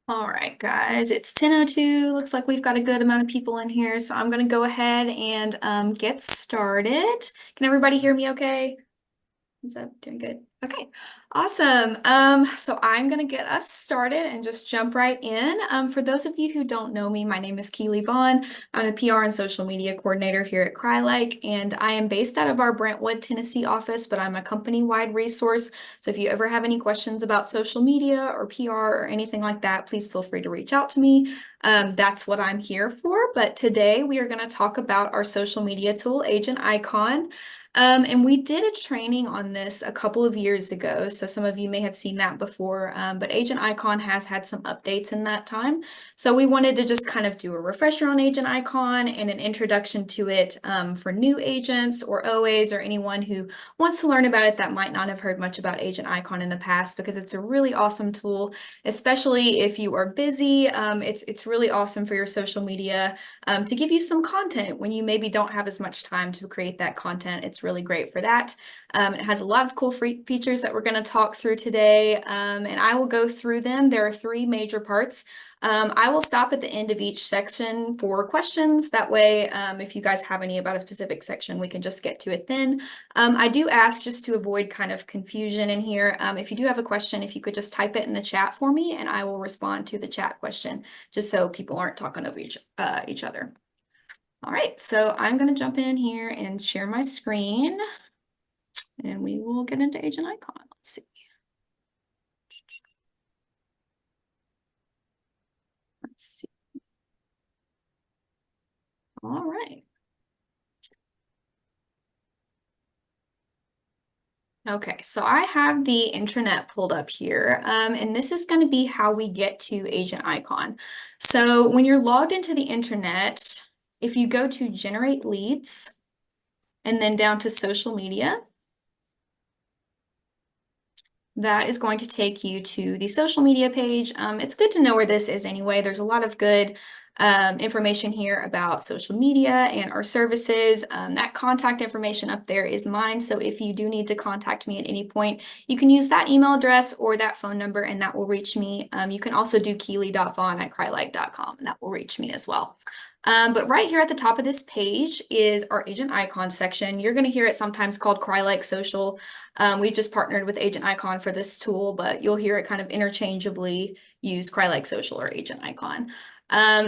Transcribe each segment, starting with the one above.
All right, guys, it's 10:02. Looks like we've got a good amount of people in here, so I'm going to go ahead and get started. Can everybody hear me okay? Is that doing good? Okay, awesome. So I'm gonna get us started and just jump right in. For those of you who don't know me, my name is Keely Vaughn. I'm the PR and social media coordinator here at Crye-Leike, and I am based out of our Brentwood, Tennessee office, but I'm a company-wide resource. So if you ever have any questions about social media or PR or anything like that, please feel free to reach out to me. That's what I'm here for. But today we are gonna talk about our social media tool, Agent Icon. And we did a training on this a couple of years ago, so some of you may have seen that before, but Agent Icon has had some updates in that time. So we wanted to just kind of do a refresher on Agent Icon and an introduction to it for new agents or OAs or anyone who wants to learn about it that might not have heard much about Agent Icon in the past, because it's a really awesome tool, especially if you are busy. It's really awesome for your social media to give you some content when you maybe don't have as much time to create that content. It's really great for that. It has a lot of cool features that we're going to talk through today, and I will go through them. There are three major parts. I will stop at the end of each section for questions. That way, if you guys have any about a specific section, we can just get to it then. I do ask, just to avoid kind of confusion in here, if you do have a question, if you could just type it in the chat for me, and I will respond to the chat question, just so people aren't talking over each other. All right, so I'm going to jump in here and share my screen, and we will get into Agent Icon. Let's see. Let's see. All right. Okay, so I have the intranet pulled up here, and this is going to be how we get to Agent Icon. So when you're logged into the internet, if you go to Generate Leads and then down to Social Media, that is going to take you to the social media page. It's good to know where this is anyway. There's a lot of good information here about social media and our services. That contact information up there is mine. So if you do need to contact me at any point, you can use that email address or that phone number, and that will reach me. You can also do keely.vaughn@crye-leike.com, and that will reach me as well. But right here at the top of this page is our Agent Icon section. You're going to hear it sometimes called Crye-Leike Social. We've just partnered with Agent Icon for this tool, but you'll hear it kind of interchangeably use Crye-Leike Social or Agent Icon.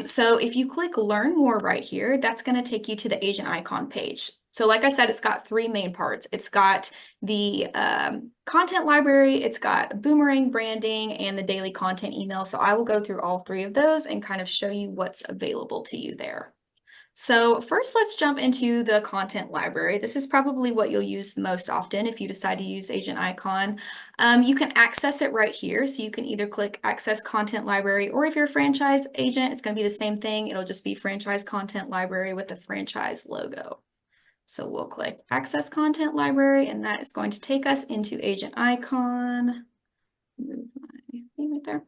So if you click Learn More right here, that's going to take you to the Agent Icon page. So like I said, it's got three main parts. It's got the content library, it's got boomerang branding, and the daily content email. So I will go through all three of those and kind of show you what's available to you there. So first, let's jump into the content library. This is probably what you'll use the most often if you decide to use Agent Icon. You can access it right here. So you can either click Access Content Library, or if you're a franchise agent, it's going to be the same thing. It'll just be Franchise Content Library with the franchise logo. So we'll click Access Content Library, and that is going to take us into Agent Icon. Move my thing right there.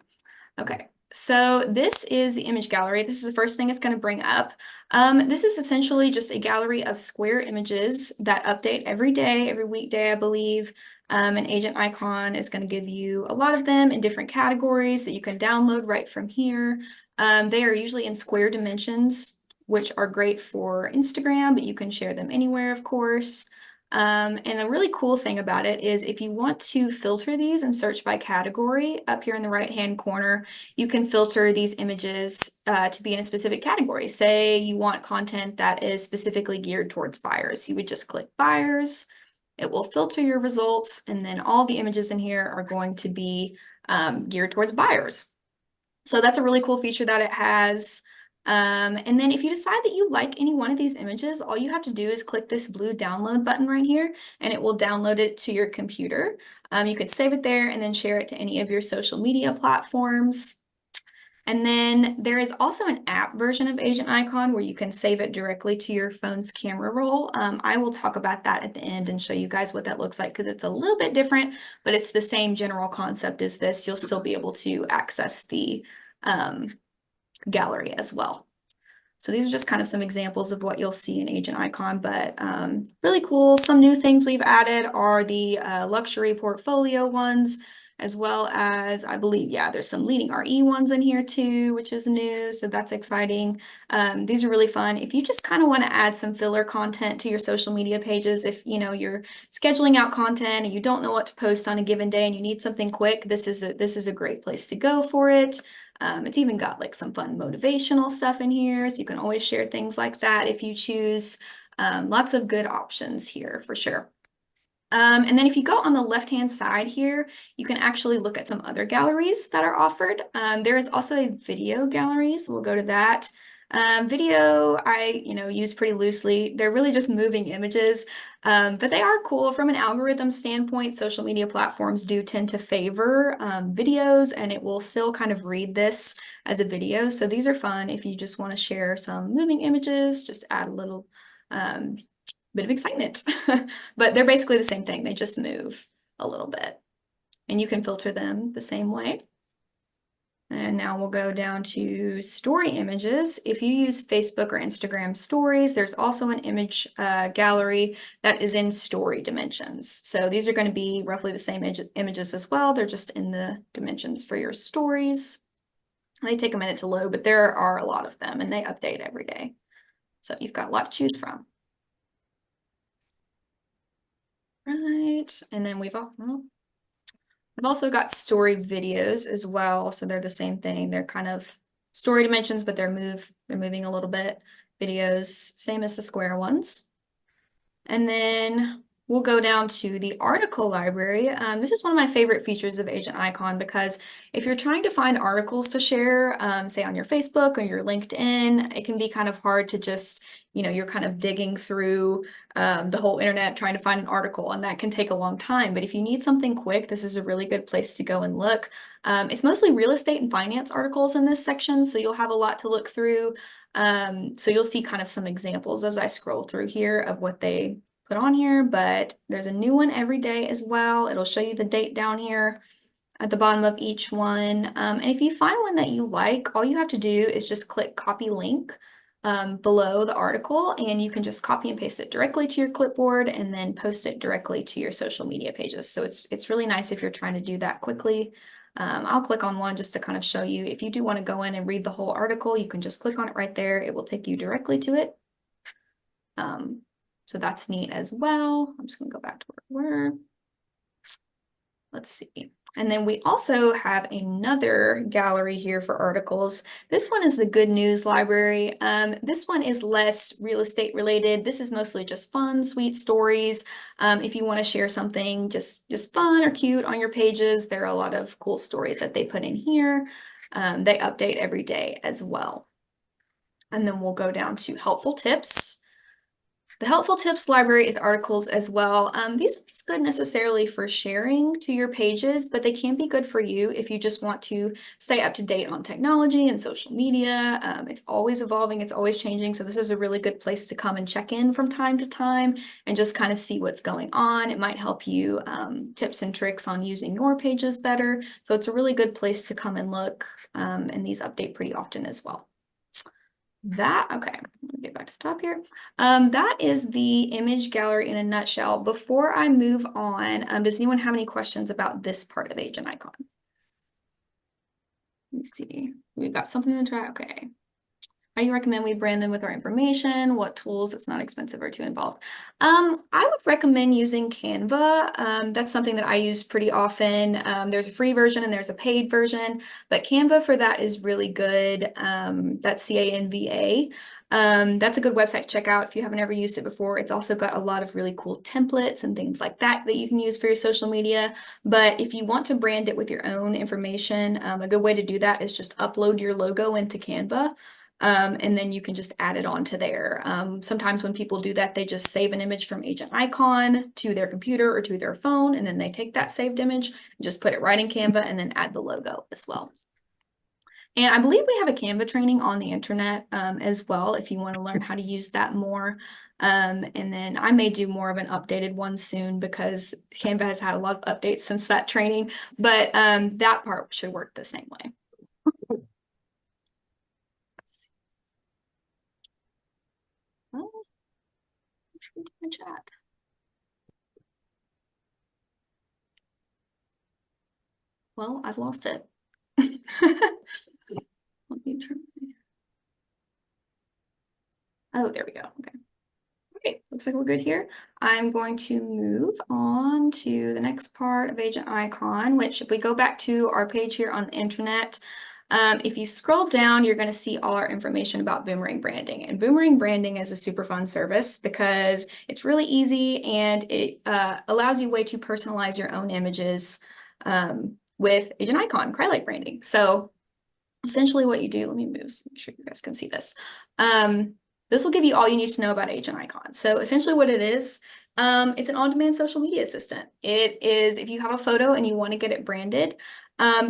Okay, so this is the image gallery. This is the first thing it's going to bring up. This is essentially just a gallery of square images that update every day, every weekday, I believe. An Agent Icon is going to give you a lot of them in different categories that you can download right from here. They are usually in square dimensions, which are great for Instagram, but you can share them anywhere, of course. And the really cool thing about it is if you want to filter these and search by category, up here in the right-hand corner, you can filter these images to be in a specific category. Say you want content that is specifically geared towards buyers. You would just click buyers. It will filter your results, and then all the images in here are going to be geared towards buyers. So that's a really cool feature that it has. And then if you decide that you like any one of these images, all you have to do is click this blue download button right here, and it will download it to your computer. You could save it there and then share it to any of your social media platforms. And then there is also an app version of Agent Icon where you can save it directly to your phone's camera roll. I will talk about that at the end and show you guys what that looks like, because it's a little bit different, but it's the same general concept as this. You'll still be able to access the gallery as well. So these are just kind of some examples of what you'll see in Agent Icon, but really cool. Some new things we've added are the luxury portfolio ones. as well as I believe, yeah, there's some leading RE ones in here too, which is new, so that's exciting. These are really fun. If you just kind of want to add some filler content to your social media pages, if you know you're scheduling out content and you don't know what to post on a given day and you need something quick, this is a great place to go for it. It's even got like some fun motivational stuff in here, so you can always share things like that if you choose. Lots of good options here for sure. And then if you go on the left-hand side here, you can actually look at some other galleries that are offered. There is also a video gallery, so we'll go to that. Video, use pretty loosely. They're really just moving images, but they are cool from an algorithm standpoint. Social media platforms do tend to favor videos, and it will still kind of read this as a video. So these are fun if you just want to share some moving images, just add a little bit of excitement. But they're basically the same thing. They just move a little bit. And you can filter them the same way. And now we'll go down to story images. If you use Facebook or Instagram stories, there's also an image gallery that is in story dimensions. So these are going to be roughly the same images as well. They're just in the dimensions for your stories. They take a minute to load, but there are a lot of them and they update every day. So you've got a lot to choose from. Right, and then we've also got story videos as well, so they're the same thing. They're kind of story dimensions, but they're moving a little bit. Videos, same as the square ones. And then we'll go down to the article library. This is one of my favorite features of Agent Icon because if you're trying to find articles to share, say on your Facebook or your LinkedIn, it can be kind of hard to just, you're kind of digging through the whole internet trying to find an article, and that can take a long time. But if you need something quick, this is a really good place to go and look. It's mostly real estate and finance articles in this section, so you'll have a lot to look through. So you'll see kind of some examples as I scroll through here of what they put on here, but there's a new one every day as well. It'll show you the date down here at the bottom of each one. And if you find one that you like, all you have to do is just click copy link below the article, and you can just copy and paste it directly to your clipboard and then post it directly to your social media pages. So it's really nice if you're trying to do that quickly. I'll click on one just to kind of show you. If you do want to go in and read the whole article, you can just click on it right there. It will take you directly to it. So that's neat as well. I'm just going to go back to where we were. Let's see. And then we also have another gallery here for articles. This one is the Good News Library. This one is less real estate related. This is mostly just fun, sweet stories. If you want to share something just fun or cute on your pages, there are a lot of cool stories that they put in here. They update every day as well. And then we'll go down to helpful tips. The helpful tips library is articles as well. These aren't good necessarily for sharing to your pages, but they can be good for you if you just want to stay up to date on technology and social media. It's always evolving, it's always changing. So this is a really good place to come and check in from time to time and just kind of see what's going on. It might help you tips and tricks on using your pages better. So it's a really good place to come and look, and these update pretty often as well. Okay, let me get back to the top here. That is the image gallery in a nutshell. Before I move on, does anyone have any questions about this part of Agent Icon? Let me see. We've got something in the chat. Okay. How do you recommend we brand them with our information? What tools? It's not expensive or too involved. I would recommend using Canva. That's something that I use pretty often. There's a free version and there's a paid version, but Canva for that is really good. That's Canva. That's a good website to check out if you haven't ever used it before. It's also got a lot of really cool templates and things like that that you can use for your social media. But if you want to brand it with your own information, a good way to do that is just upload your logo into Canva. And then you can just add it onto there. Sometimes when people do that, they just save an image from Agent Icon to their computer or to their phone, and then they take that saved image and just put it right in Canva and then add the logo as well. And I believe we have a Canva training on the internet as well if you want to learn how to use that more. And then I may do more of an updated one soon because Canva has had a lot of updates since that training, but that part should work the same way. Chat. Well, I've lost it. Let me turn. Oh, there we go. Okay. Okay, looks like we're good here. I'm going to move on to the next part of Agent Icon, which if we go back to our page here on the internet, if you scroll down, you're going to see all our information about Boomerang Branding. And Boomerang Branding is a super fun service because it's really easy and it allows you a way to personalize your own images with Agent Icon, Crye-Leike branding. So essentially what you do, let me move so make sure you guys can see this. This will give you all you need to know about Agent Icon. So essentially what it is, it's an on-demand social media assistant. It is, if you have a photo and you want to get it branded,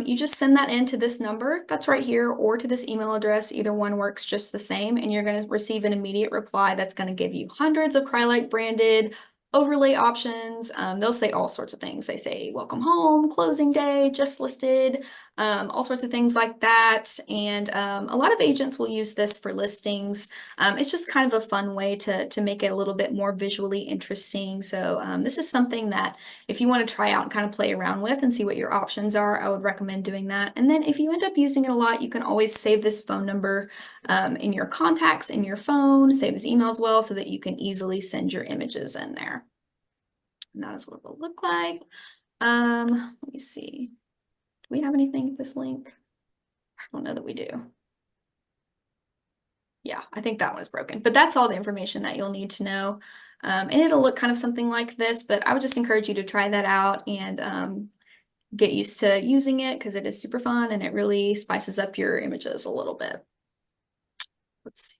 you just send that in to this number that's right here or to this email address. Either one works just the same, and you're going to receive an immediate reply that's going to give you hundreds of Crye-Leike branded overlay options. They'll say all sorts of things. They say welcome home, closing day, just listed, all sorts of things like that. And a lot of agents will use this for listings. It's just kind of a fun way to make it a little bit more visually interesting. So this is something that if you want to try out and kind of play around with and see what your options are, I would recommend doing that. And then if you end up using it a lot, you can always save this phone number in your contacts in your phone, save this email as well so that you can easily send your images in there. And that is what it will look like. Let me see. Do we have anything at this link? I don't know that we do. Yeah, I think that one is broken, but that's all the information that you'll need to know. And it'll look kind of something like this, but I would just encourage you to try that out and get used to using it because it is super fun and it really spices up your images a little bit. Let's see.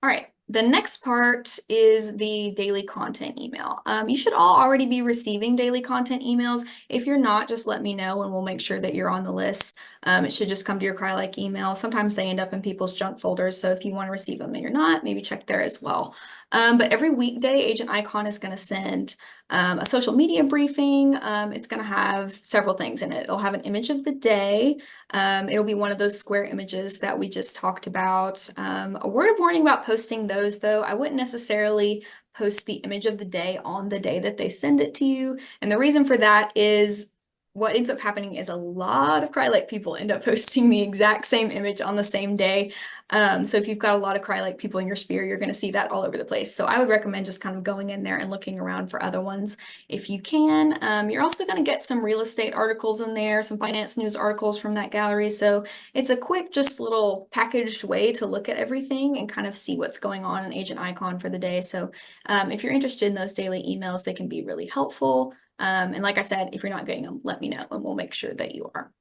All right, the next part is the daily content email. You should all already be receiving daily content emails. If you're not, just let me know and we'll make sure that you're on the list. It should just come to your Crye-Leike email. Sometimes they end up in people's junk folders, so if you want to receive them and you're not, maybe check there as well. But every weekday, Agent Icon is going to send a social media briefing. It's going to have several things in it. It'll have an image of the day. It'll be one of those square images that we just talked about. A word of warning about posting those, though. I wouldn't necessarily post the image of the day on the day that they send it to you. And the reason for that is what ends up happening is a lot of Crye-Leike people end up posting the exact same image on the same day. So if you've got a lot of Crye-Leike people in your sphere, you're going to see that all over the place. So I would recommend just kind of going in there and looking around for other ones if you can. You're also going to get some real estate articles in there, some finance news articles from that gallery. So it's a quick, just little packaged way to look at everything and kind of see what's going on in Agent Icon for the day. So if you're interested in those daily emails, they can be really helpful. And like I said, if you're not getting them, let me know and we'll make sure that you are.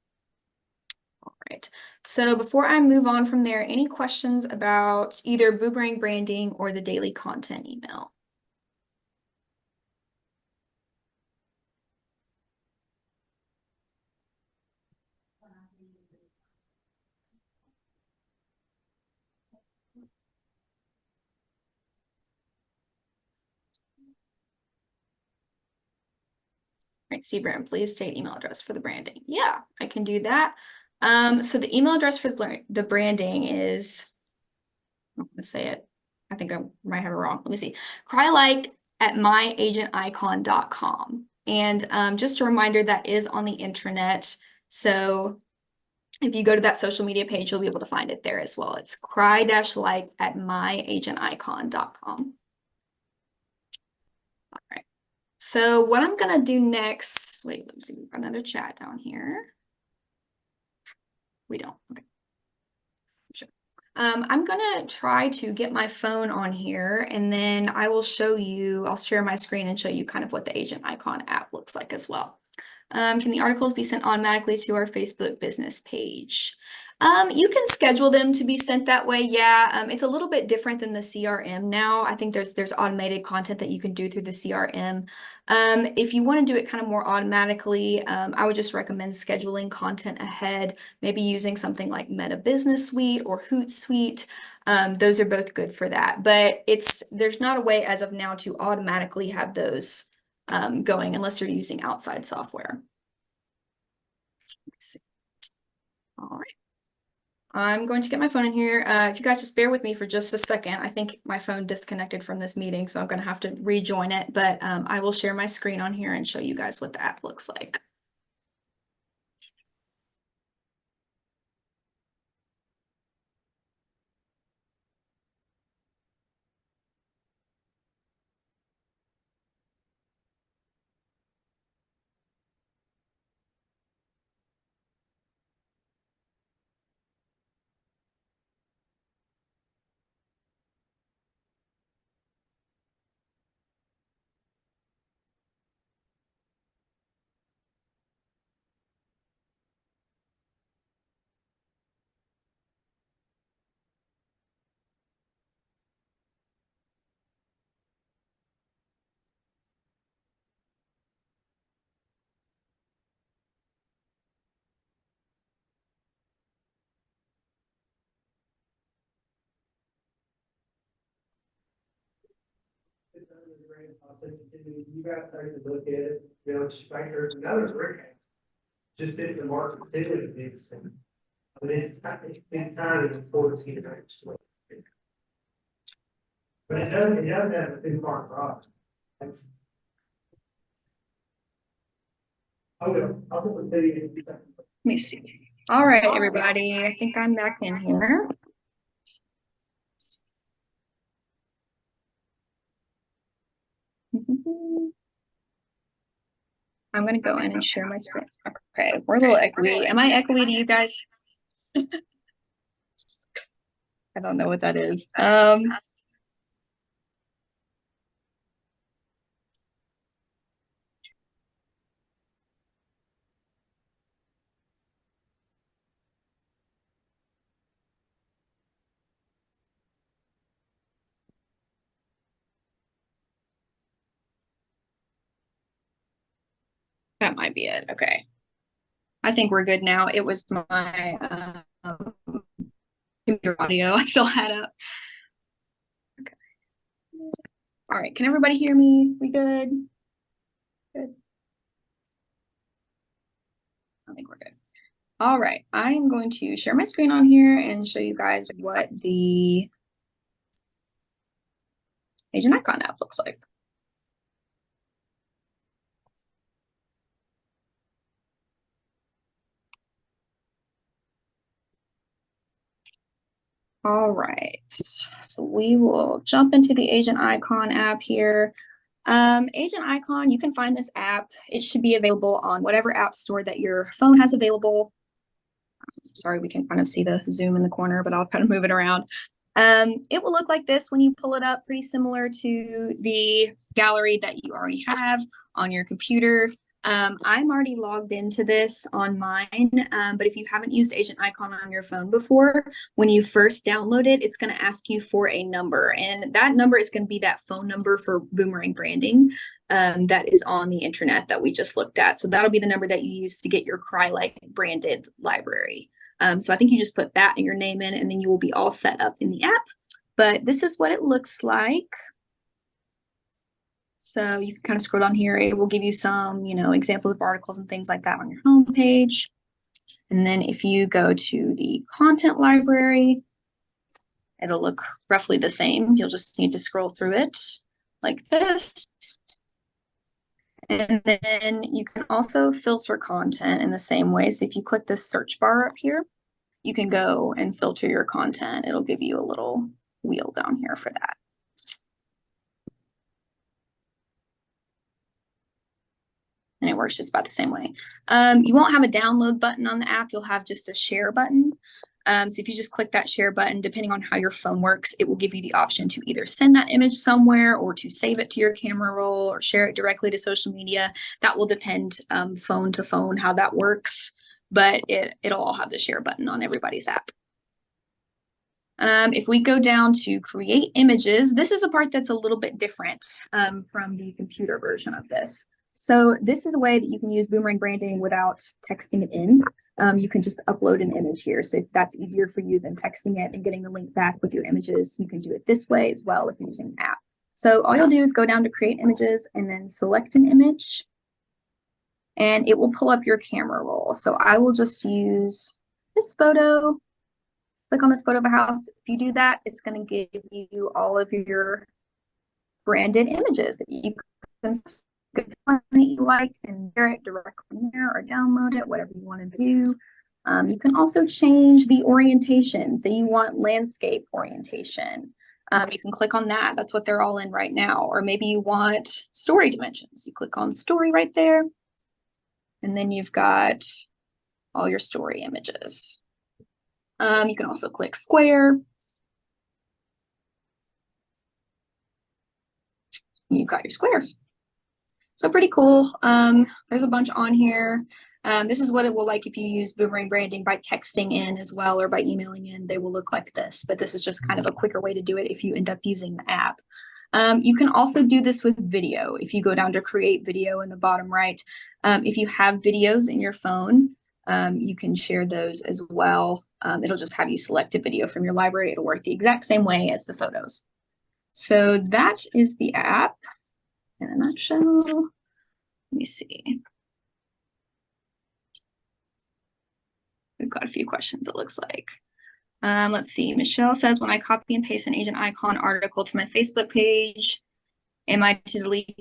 All right. So before I move on from there, any questions about either Boomerang branding or the daily content email? Right, Seabrand, please state email address for the branding. Yeah, I can do that. So the email address for the branding is, I'm going to say it. I think I might have it wrong. Let me see. Crye-Leike@myagenticon.com. And just a reminder, that is on the intranet. So if you go to that social media page, you'll be able to find it there as well. It's cry-like@myagenticon.com. All right. So what I'm going to do next, wait, let me see, we've got another chat down here. We don't, okay. Sure. I'm gonna try to get my phone on here and then I will show you, I'll share my screen and show you kind of what the Agent Icon app looks like as well. Can the articles be sent automatically to our Facebook business page? You can schedule them to be sent that way. Yeah, it's a little bit different than the CRM now. I think there's automated content that you can do through the CRM. If you want to do it kind of more automatically, I would just recommend scheduling content ahead, maybe using something like Meta Business Suite or Hootsuite. Those are both good for that, but there's not a way as of now to automatically have those going unless you're using outside software. Let's see. All right. I'm going to get my phone in here. If you guys just bear with me for just a second, I think my phone disconnected from this meeting, so I'm going to have to rejoin it, but I will share my screen on here and show you guys what the app looks like. You guys started to look at it, you know, it's like there's another brick house. Just in the market too, and but it's time it's 14 inches. But it does have a big part garage. That's. Okay, I'll put the video. Let me see. All right, everybody. I think I'm back in here. I'm gonna go in and share my screen. Okay, we're a little echoey. Am I echoey to you guys? I don't know what that is. That might be it. Okay. I think we're good now. It was my computer audio I still had up. Okay. All right. Can everybody hear me? We good? Good. I think we're good. All right. I'm going to share my screen on here and show you guys what the agent icon app looks like. All right, so we will jump into the Agent Icon app here. Agent Icon, you can find this app. It should be available on whatever app store that your phone has available. Sorry, we can kind of see the zoom in the corner, but I'll kind of move it around. It will look like this when you pull it up, pretty similar to the gallery that you already have on your computer. I'm already logged into this on mine, but if you haven't used Agent Icon on your phone before, when you first download it, it's going to ask you for a number, and that number is going to be that phone number for Boomerang branding that is on the internet that we just looked at. So that'll be the number that you use to get your Crye-Leike branded library. So I think you just put that and your name in, and then you will be all set up in the app. But this is what it looks like. So you can kind of scroll down here. It will give you some, examples of articles and things like that on your homepage. And then if you go to the content library, it'll look roughly the same. You'll just need to scroll through it like this. And then you can also filter content in the same way. So if you click this search bar up here, you can go and filter your content. It'll give you a little wheel down here for that. And it works just about the same way. You won't have a download button on the app. You'll have just a share button. So if you just click that share button, depending on how your phone works, it will give you the option to either send that image somewhere or to save it to your camera roll or share it directly to social media. That will depend phone to phone how that works, but it'll all have the share button on everybody's app. If we go down to create images, this is a part that's a little bit different from the computer version of this. So this is a way that you can use Boomerang branding without texting it in. You can just upload an image here. So if that's easier for you than texting it and getting the link back with your images, you can do it this way as well if you're using an app. So all you'll do is go down to create images and then select an image, and it will pull up your camera roll. So I will just use this photo. Click on this photo of a house. If you do that, it's going to give you all of your branded images that you can that you like and share it directly from there or download it, whatever you want to do. You can also change the orientation. So you want landscape orientation. You can click on that. That's what they're all in right now. Or maybe you want story dimensions. You click on story right there. And then you've got all your story images. You can also click square. You've got your squares. So pretty cool. There's a bunch on here. This is what it will like if you use Boomerang branding by texting in as well or by emailing in. They will look like this, but this is just kind of a quicker way to do it if you end up using the app. You can also do this with video. If you go down to create video in the bottom right, if you have videos in your phone, you can share those as well. It'll just have you select a video from your library. It'll work the exact same way as the photos. So that is the app. in a nutshell. Let me see. We've got a few questions, it looks like. Let's see. Michelle says, when I copy and paste an agent icon article to my Facebook page, am I to delete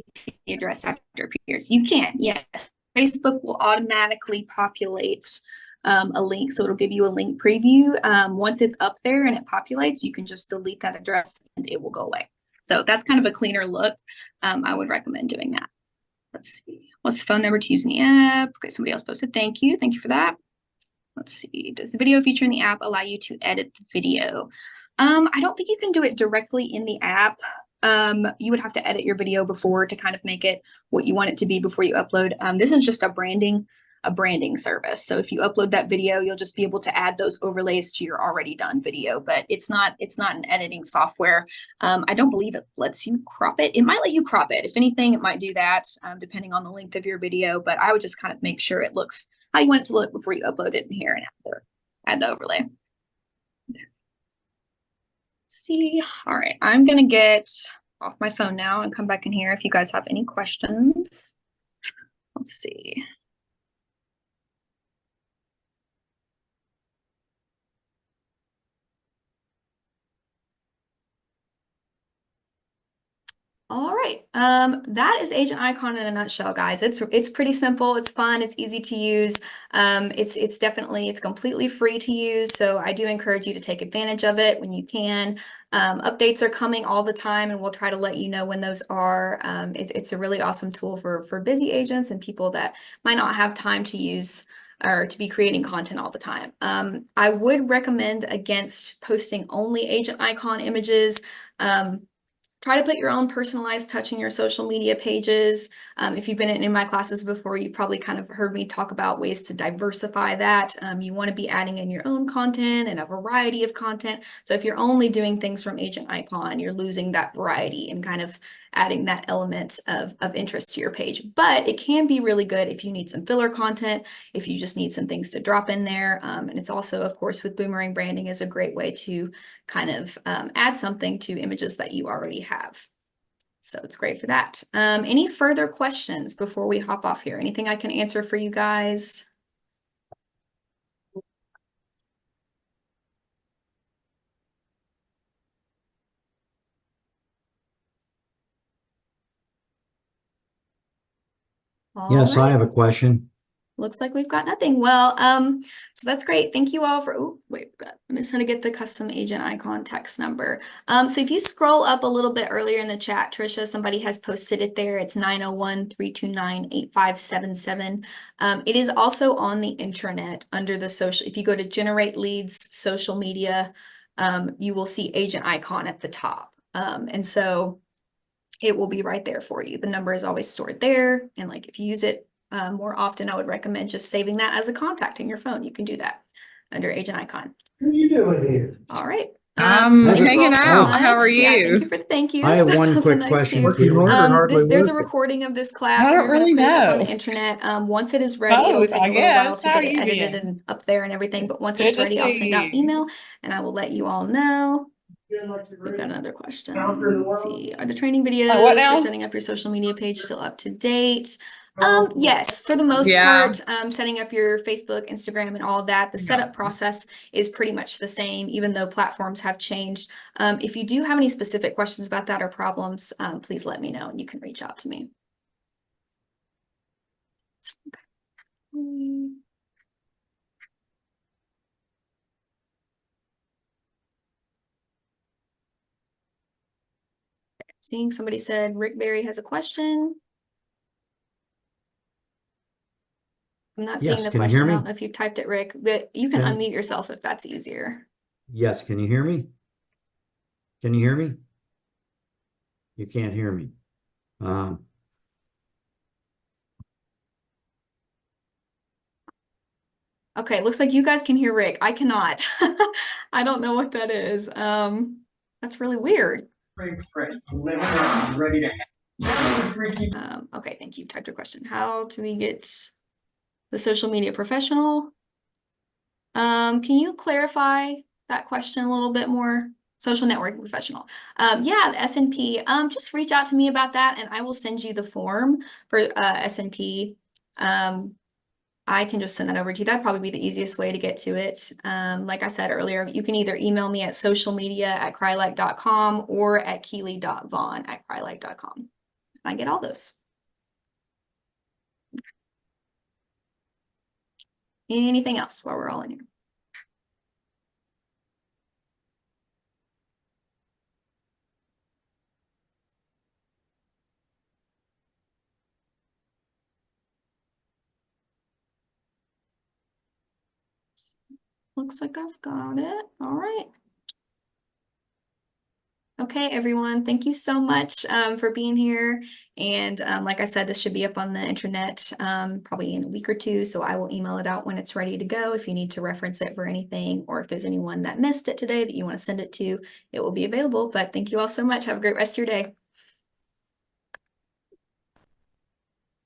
the address after it appears? You can, yes. Facebook will automatically populate a link, so it'll give you a link preview. Once it's up there and it populates, you can just delete that address and it will go away. So that's kind of a cleaner look. I would recommend doing that. Let's see. What's the phone number to use in the app? Okay, somebody else posted. Thank you. Thank you for that. Let's see. Does the video feature in the app allow you to edit the video? I don't think you can do it directly in the app. You would have to edit your video before to kind of make it what you want it to be before you upload. This is just a branding service. So if you upload that video, you'll just be able to add those overlays to your already done video, but it's not an editing software. I don't believe it lets you crop it. It might let you crop it. If anything, it might do that depending on the length of your video, but I would just kind of make sure it looks how you want it to look before you upload it in here and add the overlay. Let's see. All right, I'm gonna get off my phone now and come back in here if you guys have any questions. Let's see. All right, that is Agent Icon in a nutshell, guys. It's pretty simple, it's fun, it's easy to use. It's completely free to use, so I do encourage you to take advantage of it when you can. Updates are coming all the time, and we'll try to let you know when those are. It's a really awesome tool for busy agents and people that might not have time to use or to be creating content all the time. I would recommend against posting only Agent Icon images. Try to put your own personalized touch in your social media pages. If you've been in my classes before, you've probably kind of heard me talk about ways to diversify that. You want to be adding in your own content and a variety of content. So if you're only doing things from Agent Icon, you're losing that variety and kind of adding that element of interest to your page. But it can be really good if you need some filler content, if you just need some things to drop in there. And it's also, of course, with boomerang branding is a great way to kind of add something to images that you already have. So it's great for that. Any further questions before we hop off here? Anything I can answer for you guys? Yes, I All have right. a question. Looks like we've got nothing. Well, so that's great. Thank you all for, oh, wait, I'm just gonna get the custom agent icon text number. So if you scroll up a little bit earlier in the chat, Trisha, somebody has posted it there. It's 901-329-8577. It is also on the intranet under the social, if you go to generate leads, social media, you will see agent icon at the top. And so it will be right there for you. The number is always stored there. And like if you use it more often, I would recommend just saving that as a contact in your phone. You can do that under agent icon. What are you doing here? All right. I'm Thank you hanging all so out. How much. are Yeah, thank you? you for the thank yous. I have This one was quick nice question, too. Working Keely. hard or hardly There's a working? recording of this class. I We're don't going to really put it up on the know. internet. Once it is ready, it'll Both, take I a little while guess. to How get it you edited been? and up there and everything. But once Good it's to ready, I'll send out see you. email and I will let you all know. Feeling like you're We've ready got to another question. conquer the Let's world? see. Are the training What videos for now? setting up your social media page still up to date? Oh, Yes, for the most Yeah. part, setting up your Facebook, Instagram, and all that, the setup process is pretty much the same, even though platforms have changed. If you do have any specific questions about that or problems, please let me know and you can reach out to me. Okay. Seeing somebody said Rick Berry has a question. I'm not seeing Yes, the can you hear question. I me? don't know if you've typed it, Rick, but you can Can- unmute yourself if that's easier. Yes, can you hear me? Can you hear me? You can't hear me. Okay, looks like you guys can hear Rick. I cannot. I don't know what that is. That's really weird. ready to. Okay, thank you. Typed your question. How do we get the social media professional? Can you clarify that question a little bit more? Social networking professional. Yeah, the SNP. Just reach out to me about that, and I will send you the form for SNP. I can just send that over to you. That'd probably be the easiest way to get to it. Like I said earlier, you can either email me at socialmedia@crye-leike.com or at keely.vaughn@crye-leike.com. I get all those. Anything else while we're all in here? Looks like I've got it. All right. Okay, everyone, thank you so much for being here. And like I said, this should be up on the internet probably in a week or two. So I will email it out when it's ready to go. If you need to reference it for anything, or if there's anyone that missed it today that you want to send it to, it will be available. But thank you all so much. Have a great rest of your day.